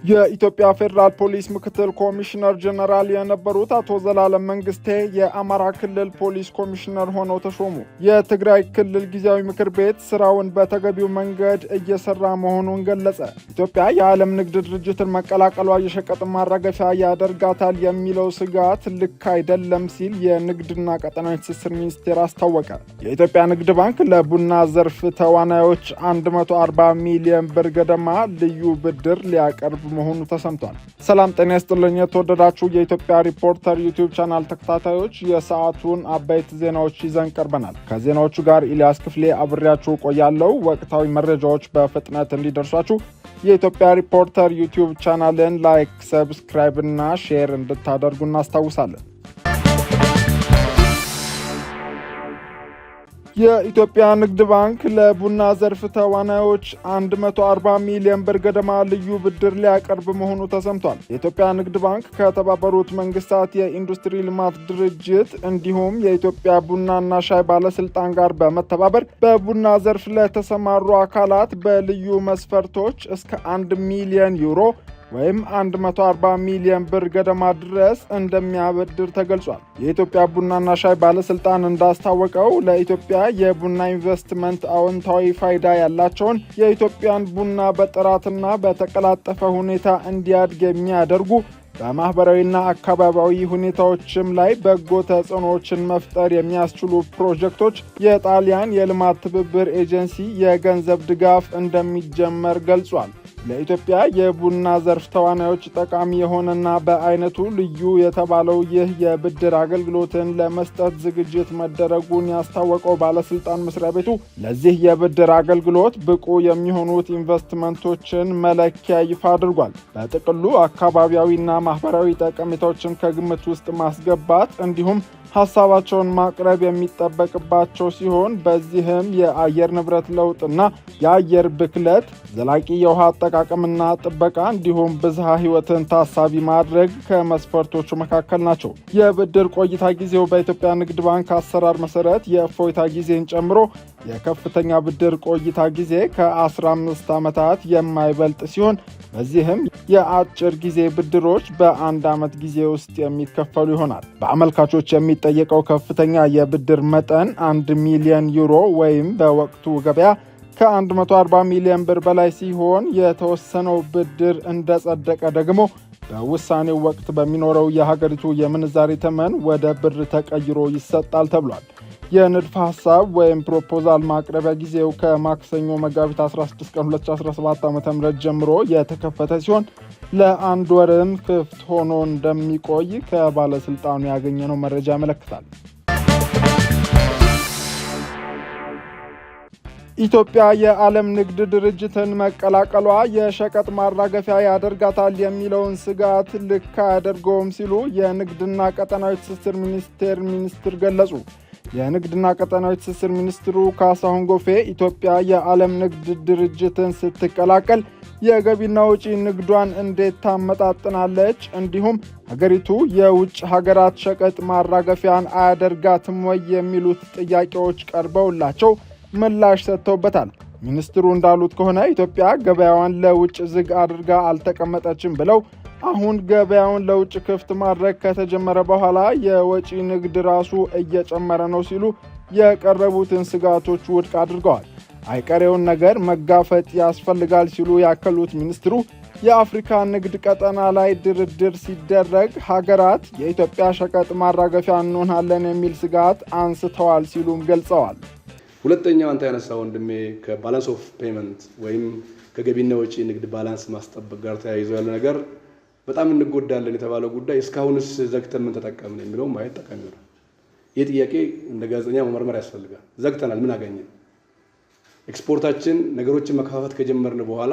የኢትዮጵያ ፌዴራል ፖሊስ ምክትል ኮሚሽነር ጀነራል የነበሩት አቶ ዘላለም መንግስቴ የአማራ ክልል ፖሊስ ኮሚሽነር ሆነው ተሾሙ። የትግራይ ክልል ጊዜያዊ ምክር ቤት ስራውን በተገቢው መንገድ እየሰራ መሆኑን ገለጸ። ኢትዮጵያ የዓለም ንግድ ድርጅትን መቀላቀሏ የሸቀጥ ማራገፊያ ያደርጋታል የሚለው ስጋት ልክ አይደለም ሲል የንግድና ቀጠናዊ ትስስር ሚኒስቴር አስታወቀ። የኢትዮጵያ ንግድ ባንክ ለቡና ዘርፍ ተዋናዮች 140 ሚሊዮን ብር ገደማ ልዩ ብድር ሊያቀርብ መሆኑ ተሰምቷል። ሰላም ጤና ይስጥልኝ የተወደዳችሁ የኢትዮጵያ ሪፖርተር ዩቲዩብ ቻናል ተከታታዮች የሰዓቱን አበይት ዜናዎች ይዘን ቀርበናል። ከዜናዎቹ ጋር ኢሊያስ ክፍሌ አብሬያችሁ ቆያለሁ። ወቅታዊ መረጃዎች በፍጥነት እንዲደርሷችሁ የኢትዮጵያ ሪፖርተር ዩቲዩብ ቻናልን ላይክ፣ ሰብስክራይብ እና ሼር እንድታደርጉ እናስታውሳለን። የኢትዮጵያ ንግድ ባንክ ለቡና ዘርፍ ተዋናዮች 140 ሚሊዮን ብር ገደማ ልዩ ብድር ሊያቀርብ መሆኑ ተሰምቷል። የኢትዮጵያ ንግድ ባንክ ከተባበሩት መንግስታት የኢንዱስትሪ ልማት ድርጅት እንዲሁም የኢትዮጵያ ቡናና ሻይ ባለስልጣን ጋር በመተባበር በቡና ዘርፍ ለተሰማሩ አካላት በልዩ መስፈርቶች እስከ 1 ሚሊዮን ዩሮ ወይም 140 ሚሊዮን ብር ገደማ ድረስ እንደሚያበድር ተገልጿል። የኢትዮጵያ ቡናና ሻይ ባለስልጣን እንዳስታወቀው ለኢትዮጵያ የቡና ኢንቨስትመንት አዎንታዊ ፋይዳ ያላቸውን የኢትዮጵያን ቡና በጥራትና በተቀላጠፈ ሁኔታ እንዲያድግ የሚያደርጉ በማህበራዊና አካባቢያዊ ሁኔታዎችም ላይ በጎ ተጽዕኖዎችን መፍጠር የሚያስችሉ ፕሮጀክቶች የጣሊያን የልማት ትብብር ኤጀንሲ የገንዘብ ድጋፍ እንደሚጀመር ገልጿል። ለኢትዮጵያ የቡና ዘርፍ ተዋናዮች ጠቃሚ የሆነና በአይነቱ ልዩ የተባለው ይህ የብድር አገልግሎትን ለመስጠት ዝግጅት መደረጉን ያስታወቀው ባለስልጣን መስሪያ ቤቱ ለዚህ የብድር አገልግሎት ብቁ የሚሆኑት ኢንቨስትመንቶችን መለኪያ ይፋ አድርጓል። በጥቅሉ አካባቢያዊና ማህበራዊ ጠቀሜታዎችን ከግምት ውስጥ ማስገባት እንዲሁም ሐሳባቸውን ማቅረብ የሚጠበቅባቸው ሲሆን በዚህም የአየር ንብረት ለውጥና የአየር ብክለት፣ ዘላቂ የውሃ አጠቃቀምና ጥበቃ እንዲሁም ብዝሃ ሕይወትን ታሳቢ ማድረግ ከመስፈርቶቹ መካከል ናቸው። የብድር ቆይታ ጊዜው በኢትዮጵያ ንግድ ባንክ አሰራር መሰረት የእፎይታ ጊዜን ጨምሮ የከፍተኛ ብድር ቆይታ ጊዜ ከ15 ዓመታት የማይበልጥ ሲሆን በዚህም የአጭር ጊዜ ብድሮች በአንድ ዓመት ጊዜ ውስጥ የሚከፈሉ ይሆናል። በአመልካቾች የሚጠየቀው ከፍተኛ የብድር መጠን 1 ሚሊዮን ዩሮ ወይም በወቅቱ ገበያ ከ140 ሚሊዮን ብር በላይ ሲሆን የተወሰነው ብድር እንደጸደቀ ደግሞ በውሳኔው ወቅት በሚኖረው የሀገሪቱ የምንዛሪ ተመን ወደ ብር ተቀይሮ ይሰጣል ተብሏል። የንድፈ ሐሳብ ወይም ፕሮፖዛል ማቅረቢያ ጊዜው ከማክሰኞ መጋቢት 16 ቀን 2017 ዓ.ም ጀምሮ የተከፈተ ሲሆን ለአንድ ወርም ክፍት ሆኖ እንደሚቆይ ከባለስልጣኑ ያገኘነው መረጃ ያመለክታል። ኢትዮጵያ የዓለም ንግድ ድርጅትን መቀላቀሏ የሸቀጥ ማራገፊያ ያደርጋታል የሚለውን ስጋት ልክ አያደርገውም ሲሉ የንግድና ቀጠናዊ ትስስር ሚኒስትር ገለጹ። የንግድና ቀጠናዊ ትስስር ሚኒስትሩ ካሳሁን ጎፌ ኢትዮጵያ የዓለም ንግድ ድርጅትን ስትቀላቀል የገቢና ውጪ ንግዷን እንዴት ታመጣጥናለች፣ እንዲሁም ሀገሪቱ የውጭ ሀገራት ሸቀጥ ማራገፊያን አያደርጋትም ወይ የሚሉት ጥያቄዎች ቀርበውላቸው ምላሽ ሰጥተውበታል። ሚኒስትሩ እንዳሉት ከሆነ ኢትዮጵያ ገበያዋን ለውጭ ዝግ አድርጋ አልተቀመጠችም ብለው አሁን ገበያውን ለውጭ ክፍት ማድረግ ከተጀመረ በኋላ የወጪ ንግድ ራሱ እየጨመረ ነው ሲሉ የቀረቡትን ስጋቶች ውድቅ አድርገዋል። አይቀሬውን ነገር መጋፈጥ ያስፈልጋል ሲሉ ያከሉት ሚኒስትሩ የአፍሪካ ንግድ ቀጠና ላይ ድርድር ሲደረግ ሀገራት የኢትዮጵያ ሸቀጥ ማራገፊያ እንሆናለን የሚል ስጋት አንስተዋል ሲሉም ገልጸዋል። ሁለተኛው አንተ ያነሳው ወንድሜ ከባላንስ ኦፍ ፔመንት ወይም ከገቢና ወጪ ንግድ ባላንስ ማስጠበቅ ጋር ተያይዞ ያለ ነገር በጣም እንጎዳለን የተባለው ጉዳይ እስካሁንስ ዘግተን ምን ተጠቀምን የሚለው ማየት ጠቃሚ ነው። ይህ ጥያቄ እንደ ጋዜጠኛ መመርመር ያስፈልጋል። ዘግተናል፣ ምን አገኘን? ኤክስፖርታችን ነገሮችን መከፋፈት ከጀመርን በኋላ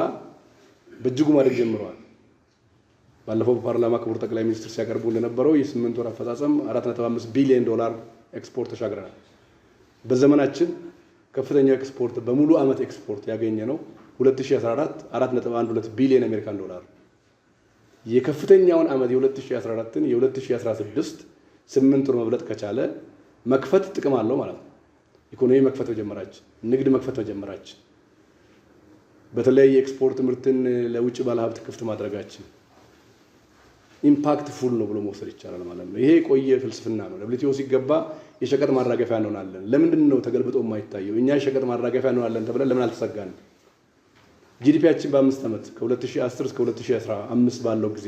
በእጅጉ ማደግ ጀምረዋል። ባለፈው በፓርላማ ክቡር ጠቅላይ ሚኒስትር ሲያቀርቡ እንደነበረው የ8 ወር አፈጻጸም $4.5 ቢሊዮን ኤክስፖርት ተሻግረናል። በዘመናችን ከፍተኛው ኤክስፖርት በሙሉ ዓመት ኤክስፖርት ያገኘ ነው 2014 $4.12 ቢሊዮን አሜሪካን ዶላር። የከፍተኛውን ዓመት የ2014ን የ2016 8 ወር መብለጥ ከቻለ መክፈት ጥቅም አለው ማለት ነው። ኢኮኖሚ መክፈት መጀመራችን፣ ንግድ መክፈት መጀመራችን በተለይ የኤክስፖርት ምርትን ለውጭ ባለሀብት ክፍት ማድረጋችን ኢምፓክትፉል ነው ብሎ መውሰድ ይቻላል ማለት ነው። ይሄ ቆየ ፍልስፍና ነው። WTO ሲገባ የሸቀጥ ማራገፊያ እንሆናለን። ለምንድን ነው ተገልብጦ የማይታየው? እኛ የሸቀጥ ማራገፊያ እንሆናለን ተብለን ለምን አልተሰጋንም? ጂዲፒያችን በ5 ዓመት ከ2010 እስከ 2015 ባለው ጊዜ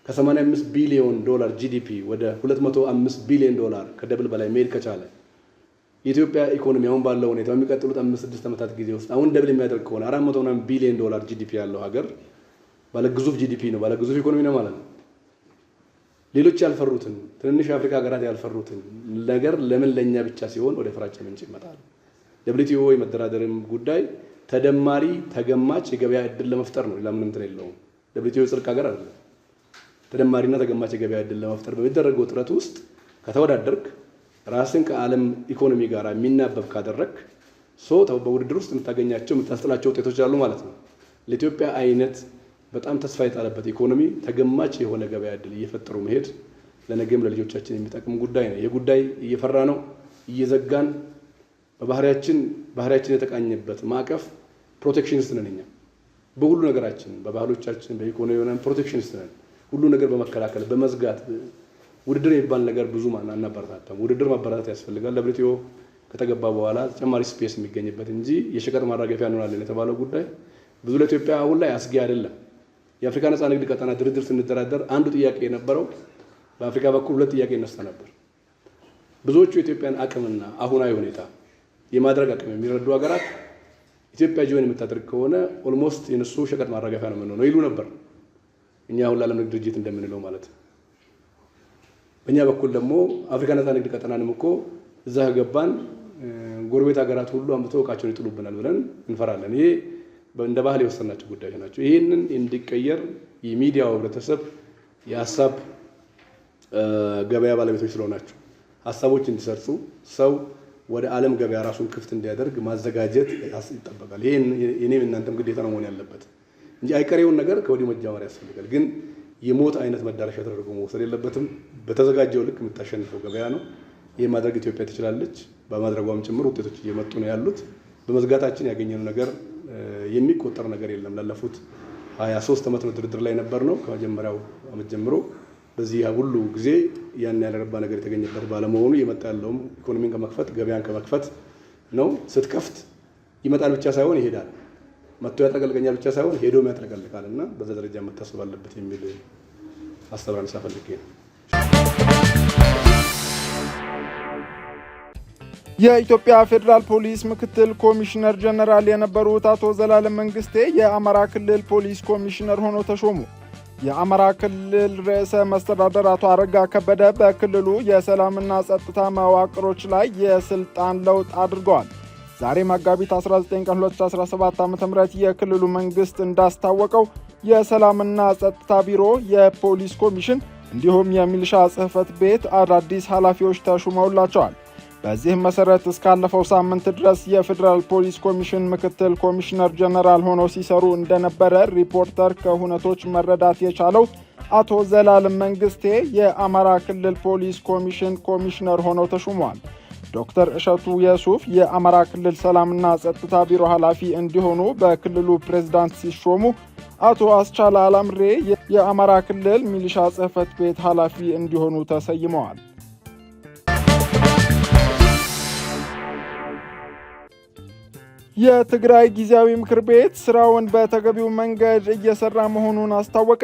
ከ85 ቢሊዮን ዶላር ጂዲፒ ወደ 205 ቢሊዮን ዶላር ከደብል በላይ መሄድ ከቻለ የኢትዮጵያ ኢኮኖሚ አሁን ባለው ሁኔታ በሚቀጥሉት 5-6 ዓመታት ጊዜ ውስጥ አሁን ደብል የሚያደርግ ከሆነ 400 ቢሊዮን ዶላር ጂዲፒ ያለው ሀገር ባለ ግዙፍ ጂዲፒ ነው፣ ባለ ግዙፍ ኢኮኖሚ ነው ማለት ነው። ሌሎች ያልፈሩትን ትንንሽ የአፍሪካ ሀገራት ያልፈሩትን ነገር ለምን ለኛ ብቻ ሲሆን ወደ ፍራቻ ምንጭ ይመጣል? WTO የመደራደርም ጉዳይ ተደማሪ ተገማች የገበያ እድል ለመፍጠር ነው። ለምን እንትን የለውም። WTO ጽድቅ ሀገር አይደለም። ተደማሪና ተገማች የገበያ እድል ለመፍጠር በሚደረገው ጥረት ውስጥ ከተወዳደርክ ራስን ከዓለም ኢኮኖሚ ጋር የሚናበብ ካደረክ በውድድር ውስጥ የምታገኛቸው የምታስጥላቸው ውጤቶች አሉ ማለት ነው። ለኢትዮጵያ አይነት በጣም ተስፋ የጣለበት ኢኮኖሚ ተገማች የሆነ ገበያ እድል እየፈጠሩ መሄድ ለነገም ለልጆቻችን የሚጠቅም ጉዳይ ነው። ይሄ ጉዳይ እየፈራ ነው፣ እየዘጋን ባህሪያችን የተቃኘበት ማዕቀፍ ፕሮቴክሽኒስት ነን። እኛ በሁሉ ነገራችን በባህሎቻችን በኢኮኖሚ ሆነን ፕሮቴክሽኒስት ነን። ሁሉ ነገር በመከላከል በመዝጋት ውድድር የሚባል ነገር ብዙ አናበረታታም። ውድድር ማበረታታት ያስፈልጋል። WTO ከተገባ በኋላ ተጨማሪ ስፔስ የሚገኝበት እንጂ የሸቀጥ ማራገፊያ እንሆናለን የተባለው ጉዳይ ብዙ ለኢትዮጵያ አሁን ላይ አስጊ አይደለም። የአፍሪካ ነፃ ንግድ ቀጠና ድርድር ስንደራደር አንዱ ጥያቄ የነበረው በአፍሪካ በኩል 2 ጥያቄ ይነሳ ነበር። ብዙዎቹ የኢትዮጵያን አቅምና አሁናዊ ሁኔታ የማድረግ አቅም የሚረዱ ሀገራት ኢትዮጵያ ጆይን የምታደርግ ከሆነ ኦልሞስት የነሱ ሸቀጥ ማራገፊያ ነው የምንሆነው ይሉ ነበር። እኛ አሁን ለዓለም ንግድ ድርጅት እንደምንለው ማለት ነው። በእኛ በኩል ደግሞ አፍሪካ ነፃ ንግድ ቀጠናንም እኮ እዛ ገባን ጎረቤት ሀገራት ሁሉ አምጥተው እቃቸውን ይጥሉብናል ብለን እንፈራለን። ይሄ እንደ ባህል የወሰናቸው ጉዳዮች ናቸው። ይህንን እንዲቀየር የሚዲያው ህብረተሰብ የሀሳብ ገበያ ባለቤቶች ስለሆናቸው ሀሳቦች እንዲሰርጹ ሰው ወደ ዓለም ገበያ ራሱን ክፍት እንዲያደርግ ማዘጋጀት ይጠበቃል። ይሄ የኔም እናንተም ግዴታ ነው መሆን ያለበት እንጂ አይቀሬውን ነገር ከወዲሁ መጀመር ያስፈልጋል። ግን የሞት አይነት መዳረሻ ተደርጎ መውሰድ የለበትም። በተዘጋጀው ልክ የምታሸንፈው ገበያ ነው። ይህ ማድረግ ኢትዮጵያ ትችላለች። በማድረጓም ጭምር ውጤቶች እየመጡ ነው ያሉት። በመዝጋታችን ያገኘነው ነገር የሚቆጠር ነገር የለም። ላለፉት 23 ዓመት ነው ድርድር ላይ ነበር ነው ከመጀመሪያው ዓመት ጀምሮ። በዚህ ሁሉ ጊዜ ያን ያልረባ ነገር የተገኘበት ባለመሆኑ የመጣ ያለውም ኢኮኖሚን ከመክፈት ገበያን ከመክፈት ነው። ስትከፍት ይመጣል ብቻ ሳይሆን ይሄዳል። መጥቶ ያጠቀልቀኛል ብቻ ሳይሆን ሄዶም ያጠቀልቃልና በዛ ደረጃ መታሰብ አለበት የሚል ሀሳብ አነሳ ፈልጌ ነው። የኢትዮጵያ ፌዴራል ፖሊስ ምክትል ኮሚሽነር ጀነራል የነበሩት አቶ ዘላለም መንግስቴ የአማራ ክልል ፖሊስ ኮሚሽነር ሆነው ተሾሙ። የአማራ ክልል ርዕሰ መስተዳደር አቶ አረጋ ከበደ በክልሉ የሰላምና ጸጥታ መዋቅሮች ላይ የስልጣን ለውጥ አድርገዋል። ዛሬ መጋቢት 19 ቀን 2017 ዓ.ም የክልሉ መንግስት እንዳስታወቀው የሰላምና ጸጥታ ቢሮ፣ የፖሊስ ኮሚሽን እንዲሁም የሚሊሻ ጽሕፈት ቤት አዳዲስ ኃላፊዎች ተሹመውላቸዋል። በዚህም መሰረት እስካለፈው ሳምንት ድረስ የፌዴራል ፖሊስ ኮሚሽን ምክትል ኮሚሽነር ጀነራል ሆነው ሲሰሩ እንደነበረ ሪፖርተር ከሁነቶች መረዳት የቻለው አቶ ዘላለም መንግስቴ የአማራ ክልል ፖሊስ ኮሚሽን ኮሚሽነር ሆነው ተሹመዋል። ዶክተር እሸቱ የሱፍ የአማራ ክልል ሰላምና ጸጥታ ቢሮ ኃላፊ እንዲሆኑ በክልሉ ፕሬዝዳንት ሲሾሙ፣ አቶ አስቻለ አላምሬ የአማራ ክልል ሚሊሻ ጽሕፈት ቤት ኃላፊ እንዲሆኑ ተሰይመዋል። የትግራይ ጊዜያዊ ምክር ቤት ስራውን በተገቢው መንገድ እየሰራ መሆኑን አስታወቀ።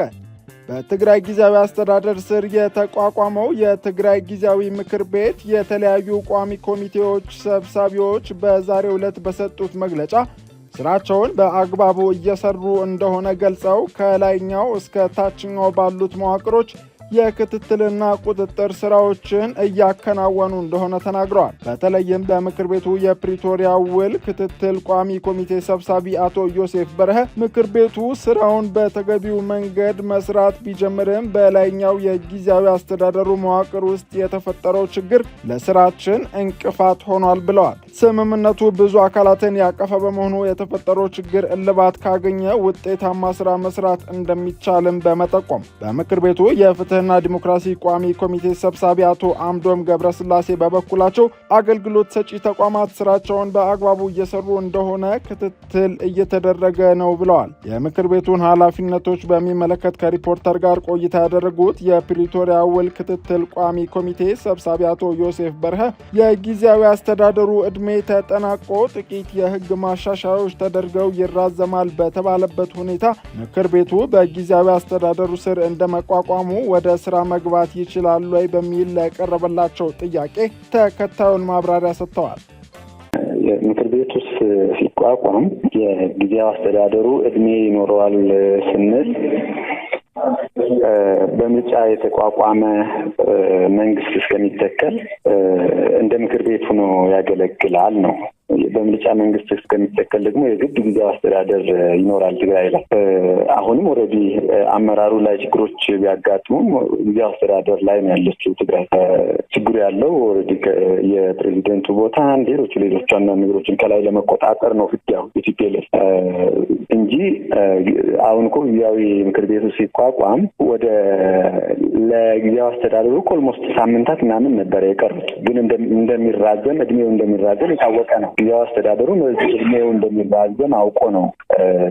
በትግራይ ጊዜያዊ አስተዳደር ስር የተቋቋመው የትግራይ ጊዜያዊ ምክር ቤት የተለያዩ ቋሚ ኮሚቴዎች ሰብሳቢዎች በዛሬው ዕለት በሰጡት መግለጫ ስራቸውን በአግባቡ እየሰሩ እንደሆነ ገልጸው ከላይኛው እስከ ታችኛው ባሉት መዋቅሮች የክትትልና ቁጥጥር ስራዎችን እያከናወኑ እንደሆነ ተናግረዋል። በተለይም በምክር ቤቱ የፕሪቶሪያ ውል ክትትል ቋሚ ኮሚቴ ሰብሳቢ አቶ ዮሴፍ በርሀ ምክር ቤቱ ስራውን በተገቢው መንገድ መስራት ቢጀምርም በላይኛው የጊዜያዊ አስተዳደሩ መዋቅር ውስጥ የተፈጠረው ችግር ለስራችን እንቅፋት ሆኗል ብለዋል። ስምምነቱ ብዙ አካላትን ያቀፈ በመሆኑ የተፈጠረው ችግር እልባት ካገኘ ውጤታማ ስራ መስራት እንደሚቻልም በመጠቆም በምክር ቤቱ የፍትህና ፍትህና ዲሞክራሲ ቋሚ ኮሚቴ ሰብሳቢ አቶ አምዶም ገብረስላሴ በበኩላቸው አገልግሎት ሰጪ ተቋማት ስራቸውን በአግባቡ እየሰሩ እንደሆነ ክትትል እየተደረገ ነው ብለዋል። የምክር ቤቱን ኃላፊነቶች በሚመለከት ከሪፖርተር ጋር ቆይታ ያደረጉት የፕሪቶሪያ ውል ክትትል ቋሚ ኮሚቴ ሰብሳቢ አቶ ዮሴፍ በርሀ የጊዜያዊ አስተዳደሩ ዕድሜ ተጠናቆ ጥቂት የህግ ማሻሻያዎች ተደርገው ይራዘማል በተባለበት ሁኔታ ምክር ቤቱ በጊዜያዊ አስተዳደሩ ስር እንደመቋቋሙ ወደ ስራ መግባት ይችላል ወይ በሚል ለቀረበላቸው ጥያቄ ተከታዩን ማብራሪያ ሰጥተዋል። ምክር ቤቱ ሲቋቋም የጊዜያዊ አስተዳደሩ ዕድሜ ይኖረዋል ስንል በምርጫ የተቋቋመ መንግስት እስከሚተከል እንደ ምክር ቤቱ ነው ያገለግላል ነው። በምርጫ መንግስት እስከሚተከል ደግሞ የግድ ጊዜያዊ አስተዳደር ይኖራል ትግራይ ላይ። አሁንም ኦልሬዲ አመራሩ ላይ ችግሮች ቢያጋጥሙም ጊዜያዊ አስተዳደር ላይ ነው ያለችው ትግራይ። ችግሩ ያለው ኦልሬዲ የፕሬዚደንቱ ቦታ ሌሎቹ አንዳንድ ነገሮችን ከላይ ለመቆጣጠር ነው ፍትያው ኢትዮጵያለስ እንጂ አሁን እኮ ጊዜያዊ ምክር ቤቱ ሲቋቋም ወደ ለጊዜያዊ አስተዳደሩ ኦልሞስት ሳምንታት ምናምን ነበር የቀሩት። ግን እድሜው እንደሚራዘም የታወቀ ነው። ጊዜያዊ አስተዳደሩ እድሜው እንደሚራዘም አውቆ ነው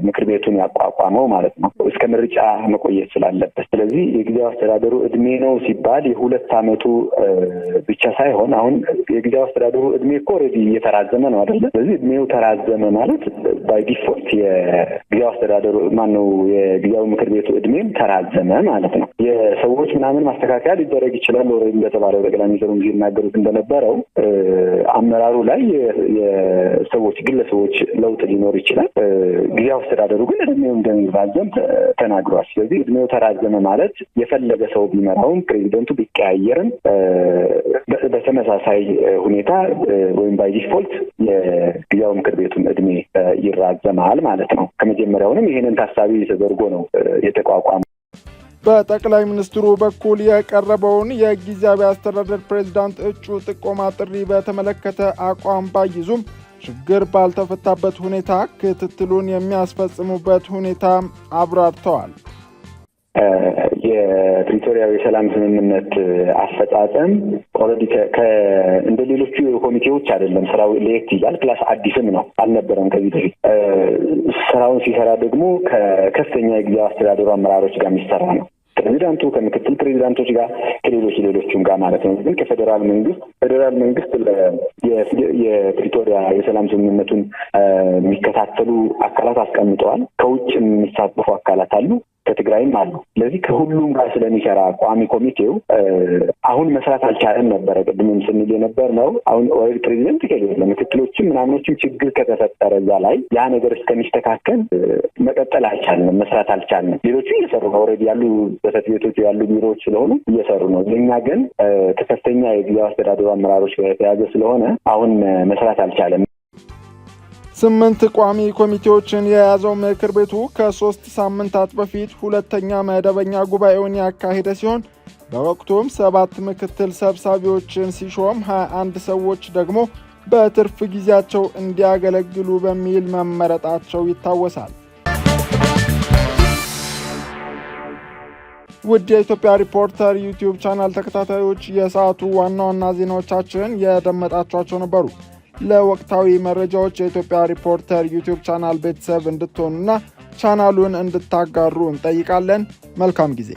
ምክር ቤቱን ያቋቋመው ማለት ነው፣ እስከ ምርጫ መቆየት ስላለበት። ስለዚህ የጊዜያዊ አስተዳደሩ እድሜ ነው ሲባል የሁለት ዓመቱ ብቻ ሳይሆን አሁን የጊዜያዊ አስተዳደሩ እድሜ እኮ ኦልሬዲ እየተራዘመ ነው አይደለ? ስለዚህ እድሜው ተራዘመ ማለት ባይ ዲፎልት የጊዜያዊ አስተዳደሩ የጊዜያዊ ምክር ቤቱ እድሜም ተራዘመ ማለት ነው። የሰዎች ምናምን ማስተካከያ ሊደረግ ይችላል። ኦልሬዲ እንደተባለው ጠቅላይ ሚኒስትሩ ሲናገሩት እንደነበረው አመራሩ ላይ የሰዎች ግለሰቦች ለውጥ ሊኖር ይችላል። ጊዜያዊ አስተዳደሩ ግን እድሜው እንደሚራዘም ተናግሯል። ስለዚህ እድሜው ተራዘመ ማለት የፈለገ ሰው ቢመራውም ፕሬዚደንቱ ቢቀያየርም በተመሳሳይ ሁኔታ ወይም ባይ ዲፎልት የጊዜያዊ ምክር ቤቱን እድሜ ይራዘማል ማለት ነው። ከመጀመሪያውንም ይሄንን ታሳቢ ተደርጎ ነው የተቋቋመው። በጠቅላይ ሚኒስትሩ በኩል የቀረበውን የጊዜያዊ አስተዳደር ፕሬዝዳንት እጩ ጥቆማ ጥሪ በተመለከተ አቋም ባይዙም ችግር ባልተፈታበት ሁኔታ ክትትሉን የሚያስፈጽሙበት ሁኔታ አብራርተዋል። የፕሪቶሪያው የሰላም ስምምነት አፈጻጸም ኦልሬዲ እንደ ሌሎቹ ኮሚቴዎች አይደለም። ስራው ለየት ይላል። ፕላስ አዲስም ነው፣ አልነበረም ከዚህ በፊት። ስራውን ሲሰራ ደግሞ ከከፍተኛ የጊዜያዊ አስተዳደሩ አመራሮች ጋር የሚሰራ ነው። ፕሬዚዳንቱ ከምክትል ፕሬዚዳንቶች ጋር ከሌሎችም ጋር ማለት ነው። ግን ከፌዴራል መንግስት የፕሪቶሪያ የሰላም ስምምነቱን የሚከታተሉ አካላት አስቀምጠዋል። ከውጭ የሚሳተፉ አካላት አሉ፣ ከትግራይም አሉ። ስለዚህ ከሁሉም ጋር ስለሚሰራ ቋሚ ኮሚቴው አሁን መስራት አልቻለም ነበረ። ቅድምም ስንል የነበር ነው። አሁን ኦልሬዲ ፕሬዚደንት ከሌለ ምክትሎችም ምናምኖችም ችግር ከተፈጠረ እዛ ላይ ያ ነገር እስከሚስተካከል መቀጠል አልቻልንም፣ መስራት አልቻልንም። ሌሎቹ እየሰሩ ነው። ኦልሬዲ ያሉ ጽሕፈት ቤቶች ያሉ ቢሮዎች ስለሆኑ እየሰሩ ነው። የኛ ግን ከከፍተኛ የጊዜያዊ አስተዳደሩ አመራሮች ጋር የተያዘ ስለሆነ አሁን መስራት አልቻለም። 8 ቋሚ ኮሚቴዎችን የያዘው ምክር ቤቱ ከ3 ሳምንታት በፊት ሁለተኛ መደበኛ ጉባኤውን ያካሄደ ሲሆን በወቅቱም 7 ምክትል ሰብሳቢዎችን ሲሾም 21 ሰዎች ደግሞ በትርፍ ጊዜያቸው እንዲያገለግሉ በሚል መመረጣቸው ይታወሳል። ውድ የኢትዮጵያ ሪፖርተር ዩቲዩብ ቻናል ተከታታዮች የሰዓቱ ዋና ዋና ዜናዎቻችን የደመጣችኋቸው ነበሩ። ለወቅታዊ መረጃዎች የኢትዮጵያ ሪፖርተር ዩቲዩብ ቻናል ቤተሰብ እንድትሆኑና ቻናሉን እንድታጋሩ እንጠይቃለን። መልካም ጊዜ።